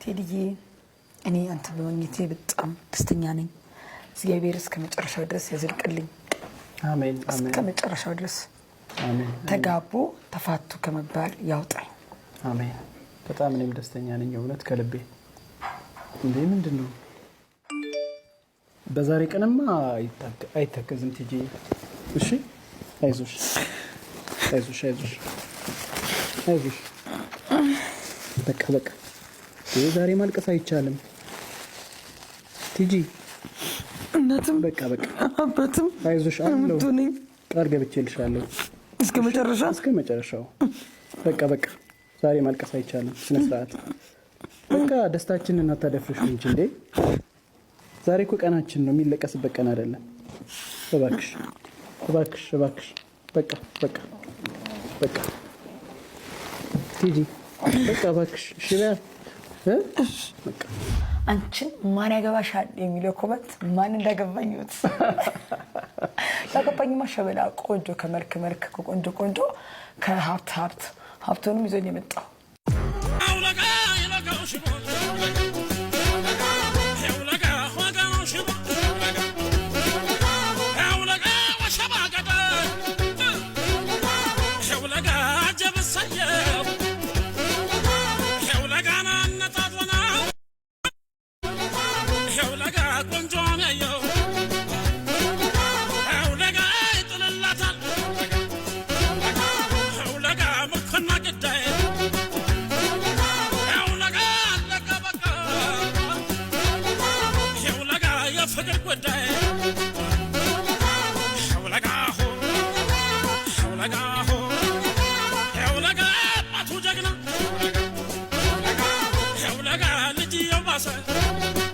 ቴዲዬ እኔ አንተ በመኝቴ በጣም ደስተኛ ነኝ። እግዚአብሔር እስከ መጨረሻው ድረስ ያዝልቅልኝ። አሜን አሜን። እስከ መጨረሻው ድረስ አሜን። ተጋቡ ተፋቱ ከመባል ያውጣኝ። አሜን። በጣም እኔም ደስተኛ ነኝ እውነት ከልቤ። እንዴ ምንድነው በዛሬ ቀንማ አይተከዝም ቲጂ። እሺ አይዞሽ አይዞሽ አይዞሽ አይዞሽ። በቃ በቃ ዛሬ ማልቀስ አይቻልም ቲጂ። እናትም በቃ በቃ አባትም አይዞሽ አለው አምጡኝ ቃል ገብቼልሻለሁ እስከ መጨረሻው። በቃ በቃ ዛሬ ማልቀስ አይቻልም። ስነ ስርዓት በቃ ደስታችንን አታደፍርሽ እንጂ እንዴ። ዛሬ እኮ ቀናችን ነው የሚለቀስበት ቀን አይደለም። እባክሽ እባክሽ እባክሽ በቃ በቃ በቃ ቲጂ በቃ እባክሽ እሺ በቃ። አንቺን ማን ያገባሻል የሚለው ኮመንት ማን እንዳገባኝ ወጥ ያገባኝማ ሸበላ ቆንጆ ከመልክ መልክ ቆንጆ ቆንጆ ከሀብት ሀብቱንም ይዞኝ የመጣው Hey,